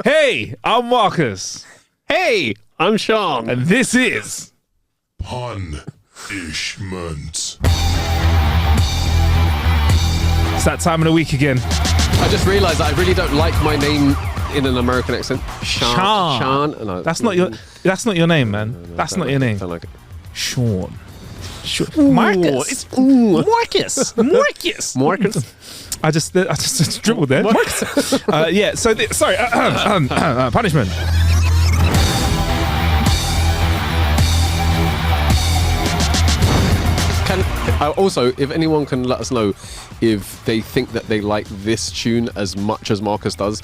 Hey, I'm Marcus. Hey, I'm Sean. And this is Punishment. It's that time of the week again. I just realised that I really don't like my name in an American accent. Sean. Sean. No, That's not your name, man. That's not your name. Don't like it. Sean. Marcus. Marcus. Marcus. Marcus. I just dribbled there. Marcus. Yeah. So sorry. Punishment. Also, if anyone can let us know if they think that they like this tune as much as Marcus does,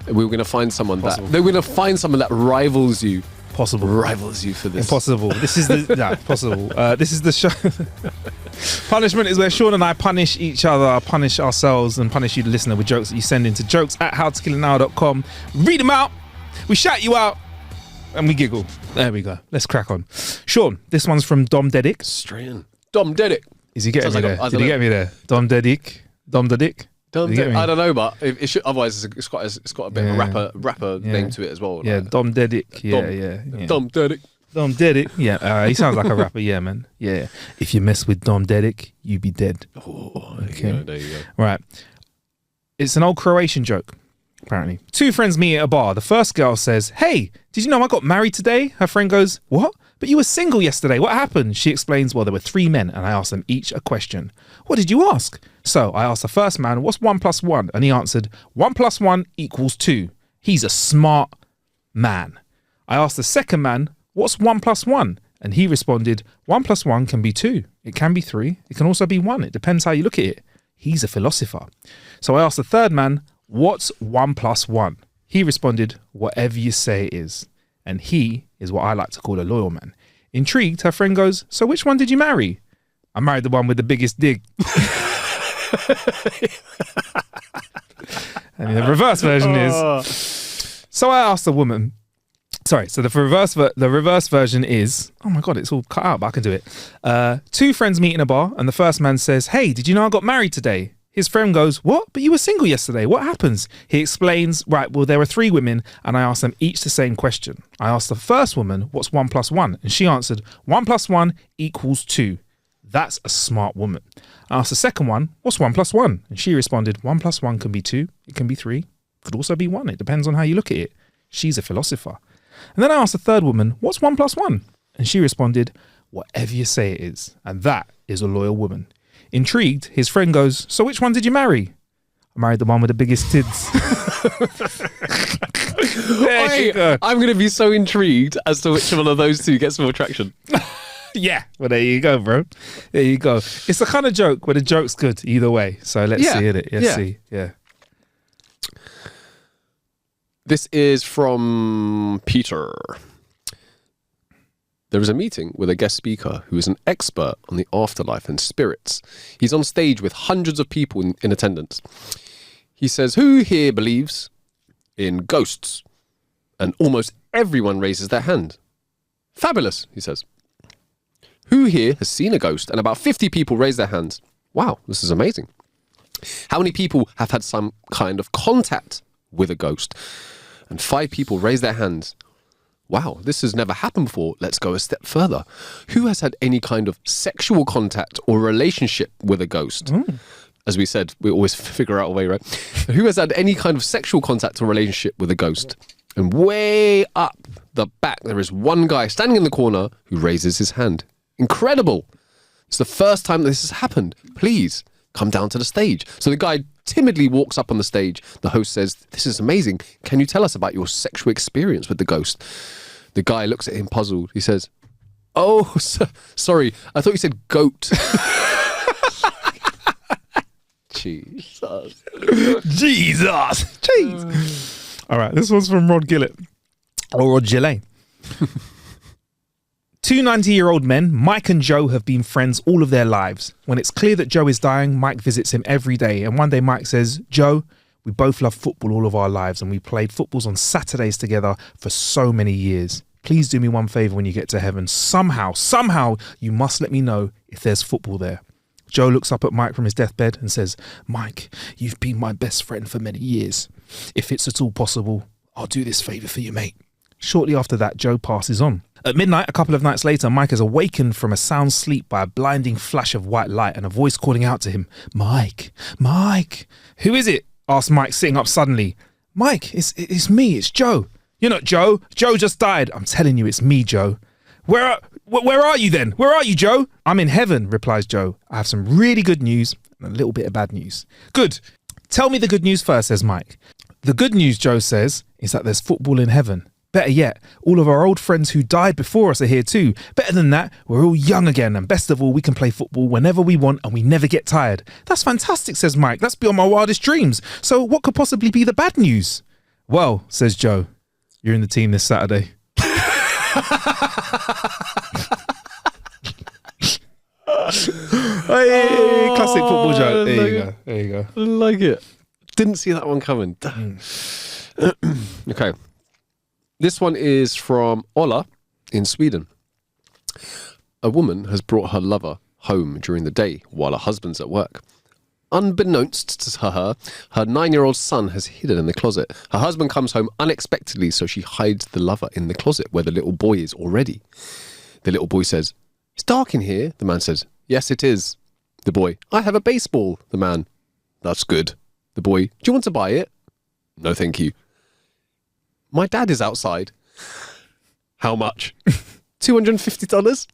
we're going to find someone that rivals you. Possible. Rivals you for this. Impossible. This is the possible. This is the show. Punishment is where Sean and I punish each other, punish ourselves, and punish you, the listener, with jokes that you send into jokes@howtokillanhour.com. Read them out. We shout you out. And we giggle. There we go. Let's crack on. Sean, this one's from Dom Dedic. Straight in. Dom Dedic. Is he getting me there? Did he get me there? Dom Dedic. I don't know, but it should. Otherwise, it's got a bit of a rapper name to it as well. Yeah, like, Dom Dedic. Dom Dedic. Dom Dedic. Yeah, he sounds like a rapper. Yeah, man. Yeah. If you mess with Dom Dedic, you be dead. Oh, okay. There you go. Right. It's an old Croatian joke. Apparently, two friends meet at a bar. The first girl says, "Hey, did you know I got married today?" Her friend goes, "What? But you were single yesterday. What happened?" She explains, "Well, there were three men and I asked them each a question." "What did you ask?" "So I asked the first man, 'What's 1 + 1?' And he answered, 1 + 1 = 2. He's a smart man." I asked the second man, "What's 1 + 1?" And he responded, 1 + 1 can be 2. It can be 3. It can also be 1. It depends how you look at it. He's a philosopher. So I asked the third man, "What's 1 + 1?" He responded, "Whatever you say it is." And he is what I like to call a loyal man. Intrigued, her friend goes, "So which one did you marry?" "I married the one with the biggest dig." And the reverse version is, so I asked the woman, sorry, so the reverse version is, oh my God, it's all cut out, but I can do it. Two friends meet in a bar and the first man says, "Hey, did you know I got married today?" His friend goes, "What? But you were single yesterday. What happens?" He explains, "Right, well, there were three women and I asked them each the same question. I asked the first woman, 'What's 1 + 1?' And she answered, 1 + 1 = 2. That's a smart woman. I asked the second one, 'What's 1 + 1?' And she responded, 1 + 1 can be 2. It can be 3. Could also be 1. It depends on how you look at it. She's a philosopher." And then I asked the third woman, "What's 1 + 1?" And she responded, "Whatever you say it is." And that is a loyal woman. Intrigued, his friend goes, "So which one did you marry?" "I married the one with the biggest tids." There you go. I'm going to be so intrigued as to which one of those two gets more traction. Yeah, well, there you go, bro. There you go. It's the kind of joke where the joke's good either way. So let's see it. Let's see. Yeah. This is from Peter. There is a meeting with a guest speaker who is an expert on the afterlife and spirits. He's on stage with hundreds of people in attendance. He says, "Who here believes in ghosts?" And almost everyone raises their hand. "Fabulous," he says. "Who here has seen a ghost?" And about 50 people raise their hands. "Wow, this is amazing." "How many people have had some kind of contact with a ghost?" And 5 people raise their hands. "Wow, this has never happened before. Let's go a step further. Who has had any kind of sexual contact or relationship with a ghost?" As we said, we always figure out a way, right? "Who has had any kind of sexual contact or relationship with a ghost?" And way up the back, there is one guy standing in the corner who raises his hand. "Incredible. It's the first time this has happened. Please come down to the stage." So the guy timidly walks up on the stage. The host says, "This is amazing. Can you tell us about your sexual experience with the ghost?" The guy looks at him puzzled. He says, "Oh, sorry. I thought you said goat." Jesus. Jeez. All right, this one's from Rod Gillett. Or Rod Gillet. Two 90-year-old men, Mike and Joe, have been friends all of their lives. When it's clear that Joe is dying, Mike visits him every day. And one day Mike says, "Joe, we both love football all of our lives and we played footballs on Saturdays together for so many years. Please do me one favour when you get to heaven. Somehow, you must let me know if there's football there." Joe looks up at Mike from his deathbed and says, "Mike, you've been my best friend for many years. If it's at all possible, I'll do this favour for you, mate. Shortly after that, Joe passes on. At midnight, a couple of nights later, Mike is awakened from a sound sleep by a blinding flash of white light and a voice calling out to him, Mike, Mike. Who is it? Asked Mike, sitting up suddenly. Mike, it's me, it's Joe. You're not Joe. Joe just died. I'm telling you, it's me, Joe. Where are you then? Where are you, Joe? I'm in heaven, replies Joe. I have some really good news and a little bit of bad news. Good. Tell me the good news first, says Mike. The good news, Joe says, is that there's football in heaven. Better yet, all of our old friends who died before us are here too. Better than that, we're all young again, and best of all, we can play football whenever we want and we never get tired. That's fantastic, says Mike. That's beyond my wildest dreams. So what could possibly be the bad news? Well, says Joe, you're in the team this Saturday. Hey, classic football joke. There you go. I like it. Didn't see that one coming. Okay. This one is from Ola in Sweden. A woman has brought her lover home during the day while her husband's at work. Unbeknownst to her 9-year-old son has hidden in the closet. Her husband comes home unexpectedly, so she hides the lover in the closet where the little boy is already. The little boy says, "It's dark in here." The man says, "Yes, it is." The boy, "I have a baseball." The man, "That's good." The boy, "Do you want to buy it?" "No, thank you." "My dad is outside." "How much?" $250.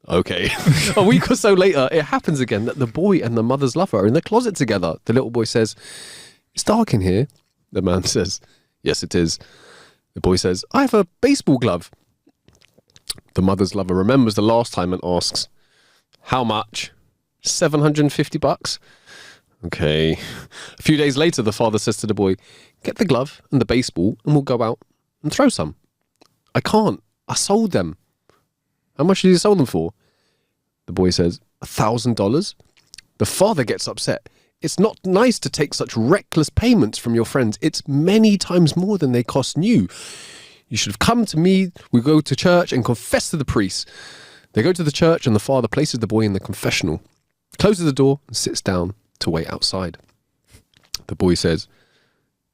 Okay. A week or so later, it happens again that the boy and the mother's lover are in the closet together. The little boy says, "It's dark in here." The man says, "Yes, it is." The boy says, "I have a baseball glove." The mother's lover remembers the last time and asks, "How much?" $750. Okay. A few days later, the father says to the boy, "Get the glove and the baseball and we'll go out and throw some." "I can't. I sold them." "How much did you sell them for?" The boy says, $1,000. The father gets upset. "It's not nice to take such reckless payments from your friends. It's many times more than they cost new. You should have come to me. We go to church and confess to the priest." They go to the church and the father places the boy in the confessional, closes the door and sits down to wait outside. The boy says,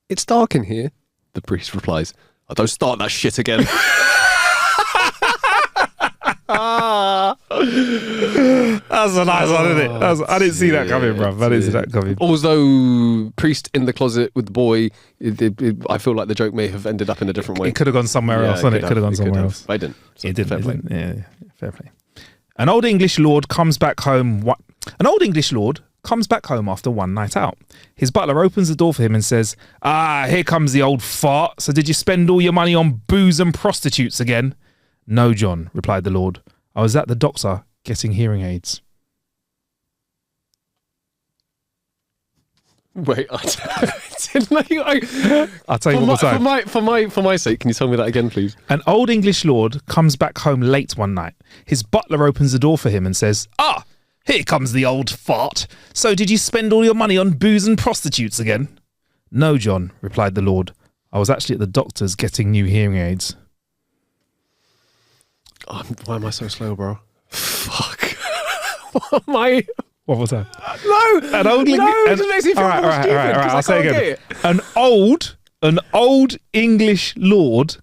"It's dark in here." The priest replies, "Oh, don't start that shit again." That's a nice one, isn't it? I didn't see that coming, bruv. I didn't see that coming. Although priest in the closet with the boy, I feel like the joke may have ended up in a different way. It could have gone somewhere else, it It could have gone somewhere else. I didn't. So It didn't. fair play. Yeah, fair play. An old English lord comes back home. An old English lord comes back home after one night out. His butler opens the door for him and says, "Ah, here comes the old fart. So did you spend all your money on booze and prostitutes again?" "No, John," replied the lord. "I was at the doctor getting hearing aids." Wait, I didn't know. I'll tell you one more time. For my sake, can you tell me that again, please? An old English lord comes back home late one night. His butler opens the door for him and says, "Ah, here comes the old fart. So did you spend all your money on booze and prostitutes again?" "No, John," replied the lord. "I was actually at the doctor's getting new hearing aids." Oh, why am I so slow, bro? Fuck. What am I? What was that? No. An old No, it just makes me feel more stupid, 'cause I'll I say can't again. get it. An old English lord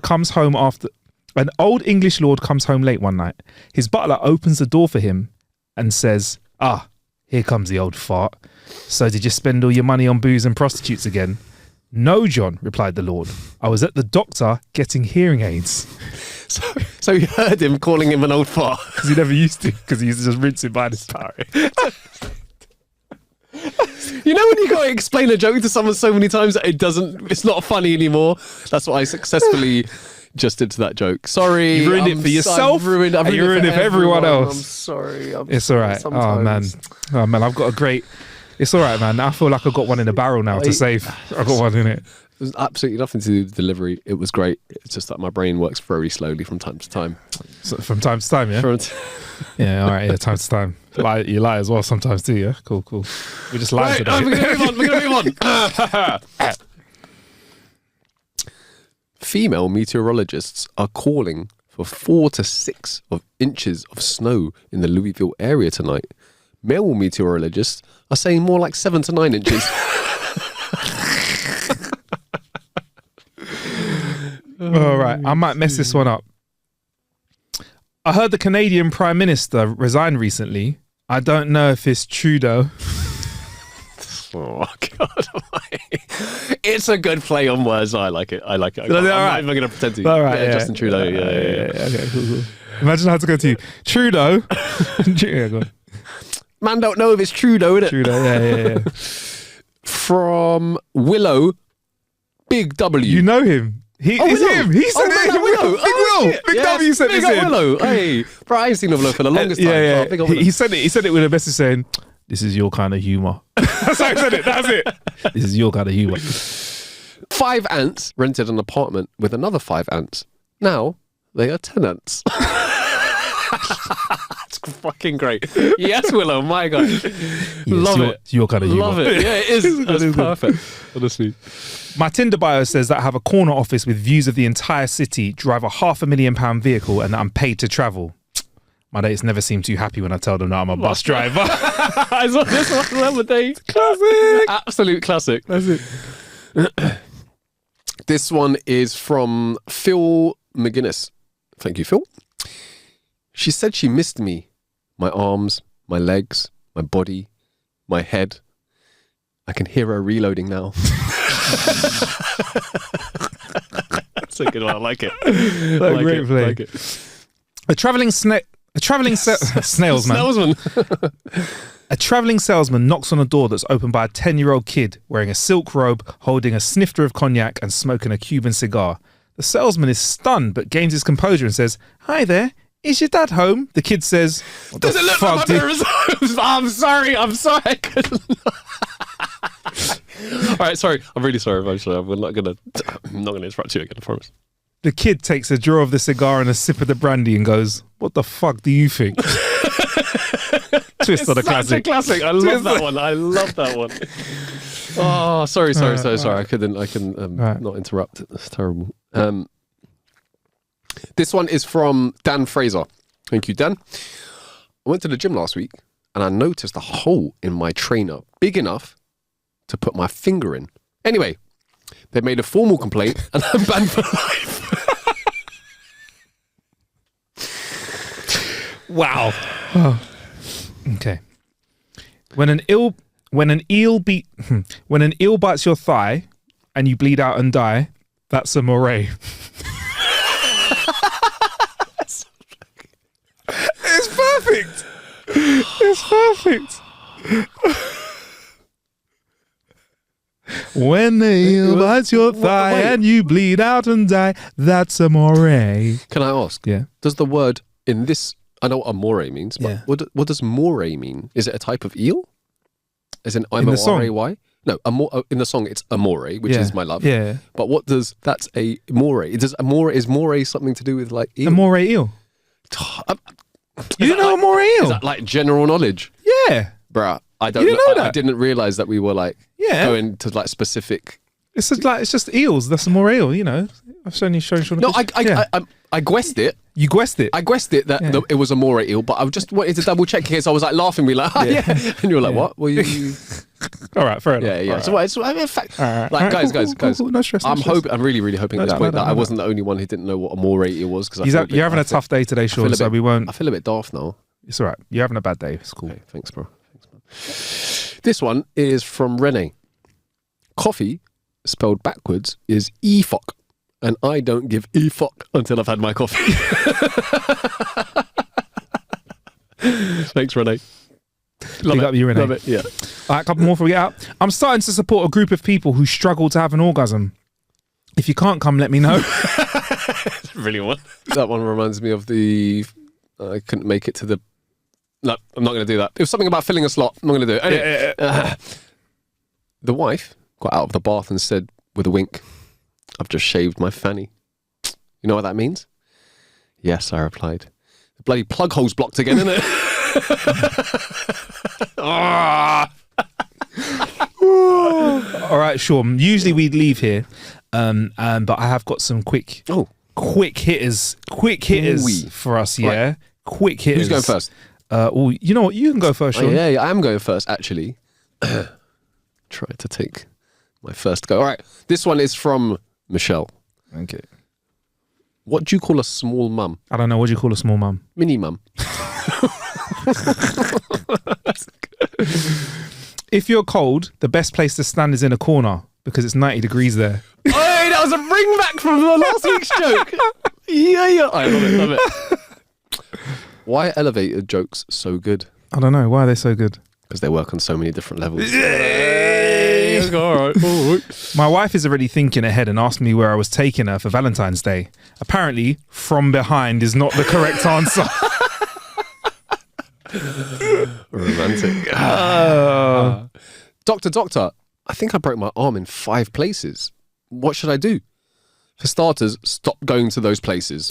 comes home late one night. His butler opens the door for him and says, "Ah, here comes the old fart. So did you spend all your money on booze and prostitutes again?" "No, John," replied the lord. "I was at the doctor getting hearing aids." So you heard him calling him an old fart. Because he never used to, because he used to just rinse it by his power. You know when you got to explain a joke to someone so many times that it's not funny anymore? That's what I successfully just did to that joke. Sorry. You ruined it for yourself, I've ruined and you ruined it for everyone else. I'm sorry. It's all right. Oh, man. I've got a great... It's all right, man. I feel like I've got one in the barrel now to save. I've got one in it. There's absolutely nothing to do with delivery. It was great. It's just that my brain works very slowly from time to time. So from time to time, yeah? Yeah, all right. Yeah, time to time. You lie as well sometimes too, yeah? Cool. We just lied today. We're going to move on. Female meteorologists are calling for 4 to 6 inches of snow in the Louisville area tonight. Male meteorologists are saying more like 7 to 9 inches. I might mess this one up. I heard the Canadian Prime Minister resigned recently. I don't know if it's Trudeau. Oh God! It's a good play on words. I like it. I'm not even going to pretend to. All right, yeah, Justin Trudeau. Yeah. Okay, cool. Imagine I had to go to you, Trudeau. Yeah, go on. Man, don't know if it's Trudeau, innit? Trudeau. Yeah. From Willow, Big W. You know him. It's him. He said it. Willow. Big W said Big this. Willow. Hey, bro, I ain't seen Willow for the longest time. Yeah. Oh, big up Willow. He said it with a message saying, "This is your kind of humor." That's how he said it. That's it. This is your kind of humor. 5 ants rented an apartment with another 5 ants. Now they are tenants. That's fucking great. Yes, Willow. My God, love it. It's your kind of humor. Love it. Yeah, it is. That's perfect. Honestly. My Tinder bio says that I have a corner office with views of the entire city, drive a £500,000 vehicle, and that I'm paid to travel. My dates never seem too happy when I tell them that I'm a bus driver. I saw this one the other day. Classic. Absolute classic. That's it. This one is from Phil McGuinness. Thank you, Phil. She said she missed me. My arms, my legs, my body, my head. I can hear her reloading now. That's a good one. I like it. Great play. Like it. A traveling salesman. A traveling salesman knocks on a door that's opened by a 10-year-old kid wearing a silk robe, holding a snifter of cognac and smoking a Cuban cigar. The salesman is stunned but gains his composure and says, "Hi there, is your dad home?" The kid says, "Does it look like my parents' homes? I'm sorry. All right, sorry. I'm really sorry. I'm not gonna interrupt you again, I promise." The kid takes a draw of the cigar and a sip of the brandy and goes, "What the fuck do you think?" Twist on the classic. Classic. I love that one. Oh, sorry. I couldn't not interrupt. That's terrible. This one is from Dan Fraser. Thank you, Dan. I went to the gym last week and I noticed a hole in my trainer big enough to put my finger in. Anyway, they made a formal complaint and I'm banned for life. Wow. Oh. Okay. When an eel bites your thigh and you bleed out and die, that's a moray. It's perfect. It's perfect. When the eel bites your thigh and you bleed out and die, that's a moray. Can I ask? Yeah. Does the word in this, I know what a moray means, but what does moray mean? Is it a type of eel? As in M-O-R-A-Y? No, in the song it's amore, which is my love. Yeah. But that's a moray. Is moray something to do with like eel? A moray eel. You know a moray eel? Is that like general knowledge? Yeah. Bruh, I didn't realise that we were like going to like specific. It's just eels. That's a moray eel, you know. I've shown you. No, I guessed it. You guessed it. I guessed it that it was a moray eel, but I just wanted to double check in case I was like laughing, like, and you were like, what? Well, you. All right, fair enough. Yeah. Right. So it's in fact, right. like, guys. Cool. No stress. I'm really hoping that I wasn't the only one who didn't know what a moray eel was. Because you're having a tough day today, Sean. So we won't. I feel a bit daft now. It's all right. You're having a bad day. It's cool. Okay, thanks, bro. This one is from Renee. Coffee, spelled backwards, is e-fuck. And I don't give e-fuck until I've had my coffee. Thanks, Renee. Big up you, Renee. Love it, yeah. All right, a couple more before we get out. I'm starting to support a group of people who struggle to have an orgasm. If you can't come, let me know. Really what? That one reminds me of I couldn't make it to the... No, I'm not going to do that. It was something about filling a slot. I'm not going to do it. Anyway, the wife got out of the bath and said with a wink, "I've just shaved my fanny." You know what that means? Yes, I replied. The bloody plug hole's blocked again, isn't it? All right, Sean. Usually we'd leave here, but I have got some quick hitters for us. Yeah, right. Quick hitters. Who's going first? You know what? You can go first, Sean. Yeah, I am going first, actually. Try to take my first go. All right, this one is from Michelle. Okay. What do you call a small mum? I don't know. What do you call a small mum? Mini mum. If you're cold, the best place to stand is in a corner because it's 90 degrees there. Hey, that was a bring back from the last week's joke. Yeah. I love it. Why are elevator jokes so good? I don't know. Why are they so good? Because they work on so many different levels. Hey, all right. My wife is already thinking ahead and asked me where I was taking her for Valentine's Day. Apparently, from behind is not the correct answer. Romantic. Doctor, I think I broke my arm in 5 places. What should I do? For starters, stop going to those places.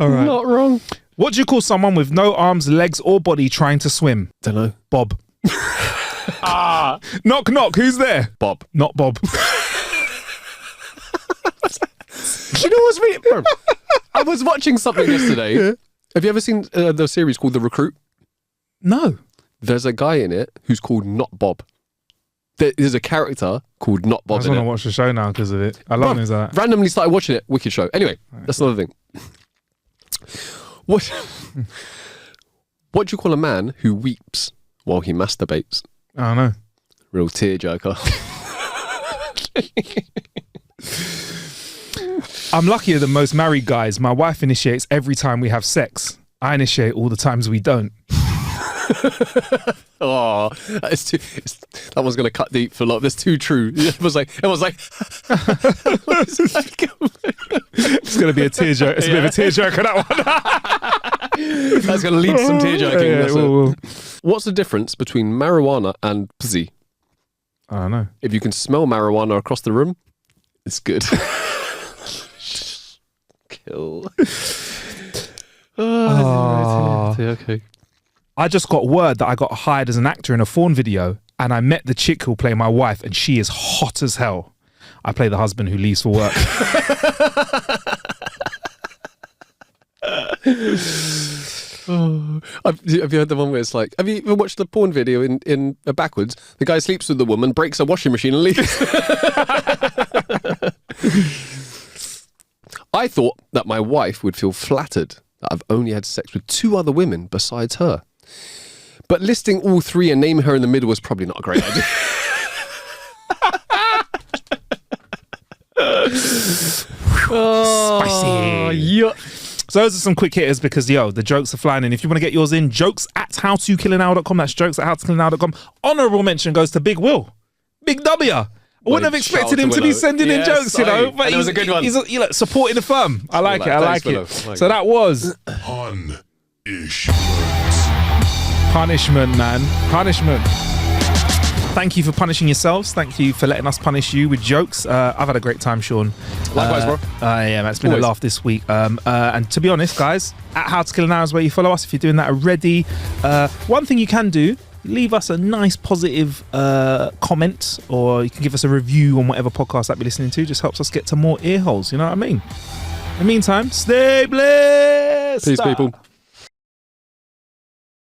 All right. Not wrong. What do you call someone with no arms, legs, or body trying to swim? Don't know. Bob. Knock, knock. Who's there? Bob. Not Bob. Do you know what's really... Bro, I was watching something yesterday. Yeah. Have you ever seen the series called The Recruit? No. There's a guy in it who's called Not Bob. There's a character called Not Bob. I just want to watch the show now because of it. I love things like that. Randomly started watching it. Wicked show. Anyway, that's another thing. What do you call a man who weeps while he masturbates? I don't know. Real tearjerker. I'm luckier than most married guys. My wife initiates every time we have sex. I initiate all the times we don't. Oh, that one's going to cut deep for a lot. That's too true. It was like It's going to be a tearjerker. It's a bit of a tearjerker, that one. That's going to lead to some tearjerking. Yeah, well. What's the difference between marijuana and pussy? I don't know. If you can smell marijuana across the room, it's good. Kill. Okay. I just got word that I got hired as an actor in a Fawn video, and I met the chick who'll play my wife, and she is hot as hell. I play the husband who leaves for work. Have you heard the one where it's like, have you ever watched the porn video in backwards? The guy sleeps with the woman, breaks a washing machine and leaves. I thought that my wife would feel flattered that I've only had sex with 2 other women besides her. But listing all 3 and naming her in the middle was probably not a great idea. Spicy. Yeah. So those are some quick hitters because, the jokes are flying in. If you want to get yours in, jokes@howtokillanhour.com. That's jokes@howtokillanhour.com. Honourable mention goes to Big Will. Big W. I wouldn't have expected him to be sending in jokes, but it was a good one. He's supporting the firm. I like it. I like it. So that was punishment, man. Punishment. Thank you for punishing yourselves. Thank you for letting us punish you with jokes. I've had a great time, Sean. Likewise, bro. Yeah, man, it's been a laugh this week. And to be honest, guys, @HowToKillAnHour is where you follow us if you're doing that already. One thing you can do, leave us a nice positive comment, or you can give us a review on whatever podcast that you're listening to. Just helps us get to more ear holes. You know what I mean? In the meantime, stay blessed. Peace, people.